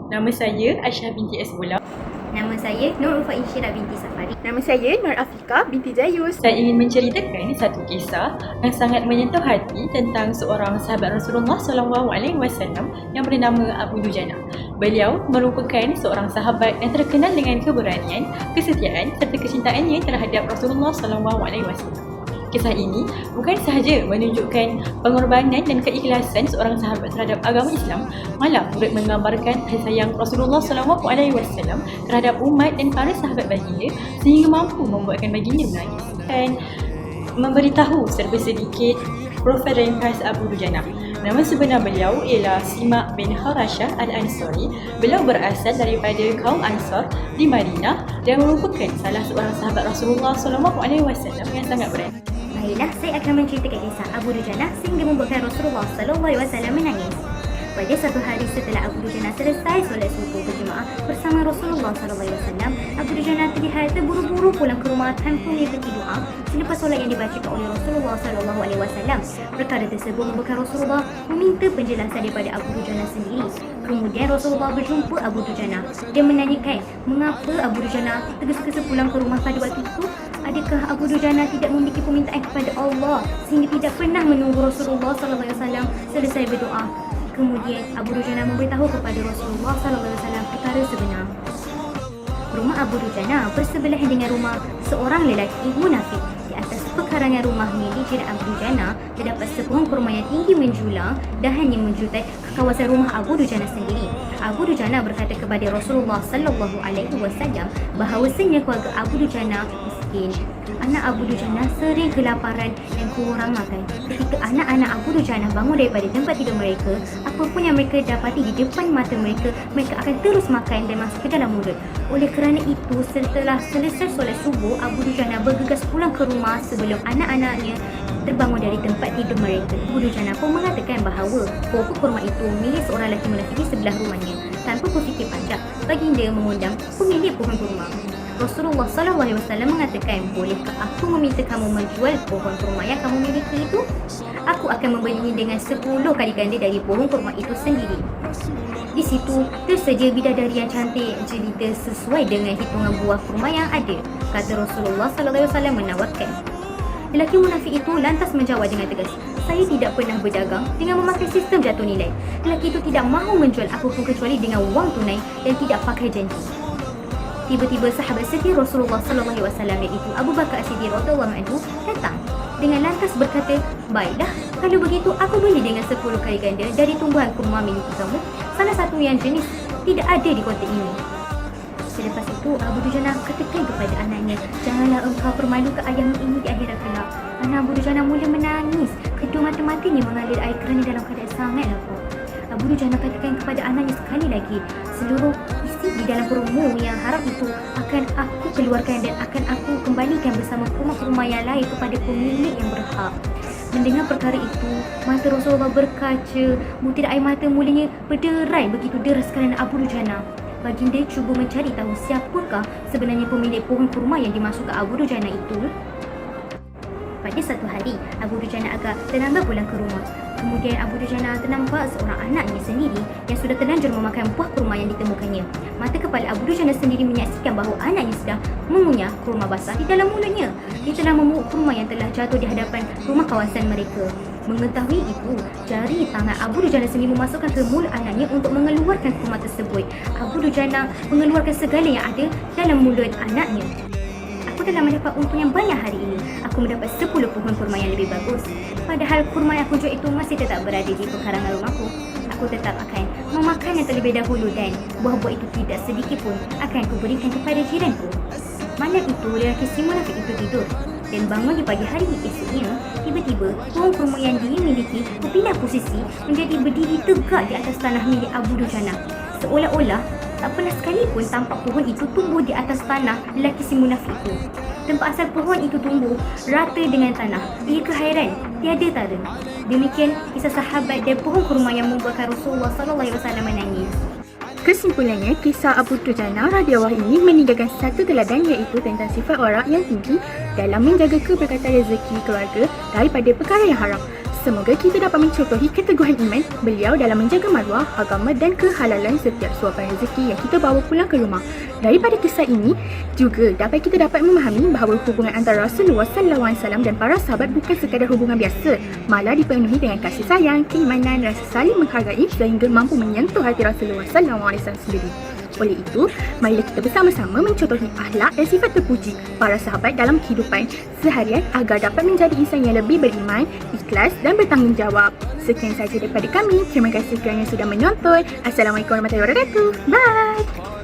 Nama saya Aisyah binti Esbula. Nama saya Nur Ufa Insyirah binti Safari. Nama saya Nur Afika binti Jayus. Saya ingin menceritakan satu kisah yang sangat menyentuh hati tentang seorang sahabat Rasulullah SAW yang bernama Abu Dujana. Beliau merupakan seorang sahabat yang terkenal dengan keberanian, kesetiaan serta kecintaannya terhadap Rasulullah SAW. Kisah ini bukan sahaja menunjukkan pengorbanan dan keikhlasan seorang sahabat terhadap agama Islam, malah turut menggambarkan kasih sayang Rasulullah SAW terhadap umat dan para sahabat baginda sehingga mampu membuatkan baginda menangis. Dan memberitahu serba sedikit profil ringkas Abu Dujana. Nama sebenar beliau ialah Simak bin Harashah Al-Ansari. Beliau berasal daripada kaum Ansar di Madinah dan merupakan salah seorang sahabat Rasulullah SAW yang sangat berani. Baiklah, saya akan menceritakan kisah Abu Dujana sehingga membuatkan Rasulullah SAW menangis. Pada satu hari setelah Abu Dujana selesai solat subuh berjemaah bersama Rasulullah SAW, Abu Dujana terlihat terburu-buru pulang ke rumah tanpa mengikuti doa selepas solat yang dibacakan oleh Rasulullah SAW. Perkara tersebut membuatkan Rasulullah meminta penjelasan daripada Abu Dujana sendiri. Kemudian Rasulullah berjumpa Abu Dujana dan menanyakan mengapa Abu Dujana tergesa-gesa pulang ke rumah pada waktu itu. Adakah Abu Dujana tidak memiliki permintaan kepada Allah sehingga tidak pernah menunggu Rasulullah SAW selesai berdoa? Kemudian Abu Dujana memberitahu kepada Rasulullah SAW perkara sebenar. Rumah Abu Dujana bersebelahan dengan rumah seorang lelaki munafik. Di atas pekarangan rumah milik jiran Abu Dujana terdapat sebuah kurma yang tinggi menjulang dan hanya menjutai ke kawasan rumah Abu Dujana sendiri. Abu Dujana berkata kepada Rasulullah SAW bahawasanya keluarga Abu Dujana miskin. Anak Abu Dujana sering kelaparan dan kurang makan. Ketika anak-anak Abu Dujana bangun daripada tempat tidur mereka, apapun yang mereka dapati di depan mata mereka, mereka akan terus makan dan masuk ke dalam mulut. Oleh kerana itu, setelah selesai solat subuh, Abu Dujana bergegas pulang ke rumah sebelum anak-anaknya terbangun dari tempat tidur mereka. Abu Dujana pun mengatakan bahawa pokok kurma itu milik seorang lelaki munafik di sebelah rumahnya. Tanpa berfikir panjang, baginda mengundang pemilik pohon kurma. Rasulullah SAW mengatakan, bolehkah aku meminta kamu menjual pohon kurma yang kamu miliki itu? Aku akan membelinya dengan 10 kali ganda dari pohon kurma itu sendiri. Di situ tersedia bidadari yang cantik jelita sesuai dengan hitungan buah kurma yang ada, kata Rasulullah SAW menawarkan. Lelaki munafik itu lantas menjawab dengan tegas, saya tidak pernah berdagang dengan memakai sistem jatuh nilai. Lelaki itu tidak mahu menjual apapun kecuali dengan wang tunai dan tidak pakai janji. Tiba-tiba sahabat setia Rasulullah SAW iaitu Abu Bakar As-Siddiq radhiyallahu anhu datang dengan lantas berkata, baiklah, kalau begitu aku beli dengan 10 kali ganda dari tumbuhan kurma milik kamu, salah satu yang jenis tidak ada di kota ini. Selepas itu Abu Dujana katakan kepada anaknya, janganlah engkau permalukan ayahmu ini di akhirat kelak. Anak Abu Dujana mula menangis, kedua mata-matanya mengalir air kerana dalam keadaan sangat lapar. Abu Dujana katakan kepada anaknya sekali lagi, seluruh isi di dalam perummu yang haram itu akan aku keluarkan dan akan aku kembalikan bersama kurma-kurma yang lain kepada pemilik yang berhak. Mendengar perkara itu, mata Rasulullah berkaca, butir air mata mulanya berderai begitu deras kerana Abu Dujana. Baginda cuba mencari tahu siapakah sebenarnya pemilik pohon kurma yang dimasukkan Abu Dujana itu. Pada satu hari, Abu Dujana agak terlambat pulang ke rumah. Kemudian Abu Dujana ternampak seorang anaknya sendiri yang sudah terlanjur memakan buah kurma yang ditemukannya. Mata kepala Abu Dujana sendiri menyaksikan bahawa anaknya sedang mengunyah kurma basah di dalam mulutnya. Dia telah memungut kurma yang telah jatuh di hadapan rumah kawasan mereka. Mengetahui itu, jari tangan Abu Dujana sendiri memasukkan ke mulut anaknya untuk mengeluarkan kurma tersebut. Abu Dujana mengeluarkan segala yang ada dalam mulut anaknya. Aku telah mendapat untung yang banyak hari ini. Aku mendapat 10 pohon kurma yang lebih bagus. Padahal kurma yang aku jual itu masih tetap berada di pekarangan rumahku. Aku tetap akan memakannya terlebih dahulu dan buah-buah itu tidak sedikit pun akan aku berikan kepada jiranku. Malam itu, lelaki si munafik itu tidur dan bangun di pagi hari esoknya. Tiba-tiba, pohon kurma yang dia miliki berpindah posisi menjadi berdiri tegak di atas tanah milik Abu Dujana. Seolah-olah tak pernah sekalipun tampak pohon itu tumbuh di atas tanah lelaki si munafik itu. Tempat asal pohon itu tumbuh rata dengan tanah. Ia kehairan, tiada tara. Demikian kisah sahabat dan pohon kurma yang membuatkan Rasulullah SAW menangis. Kesimpulannya, kisah Abu Dujana radhiyallahu ini meninggalkan satu teladan iaitu tentang sifat orang yang tinggi dalam menjaga keberkatan rezeki keluarga daripada perkara yang haram. Semoga kita dapat mencontohi keteguhan iman beliau dalam menjaga maruah, agama dan kehalalan setiap suapan rezeki yang kita bawa pulang ke rumah. Daripada kisah ini juga kita dapat memahami bahawa hubungan antara Rasulullah SAW dan para sahabat bukan sekadar hubungan biasa, malah dipenuhi dengan kasih sayang, keimanan, rasa saling menghargai sehingga mampu menyentuh hati Rasulullah SAW sendiri. Oleh itu, marilah kita bersama-sama mencontohi akhlak dan sifat terpuji para sahabat dalam kehidupan seharian agar dapat menjadi insan yang lebih beriman, ikhlas dan bertanggungjawab. Sekian sahaja daripada kami. Terima kasih kerana sudah menonton. Assalamualaikum warahmatullahi wabarakatuh. Bye!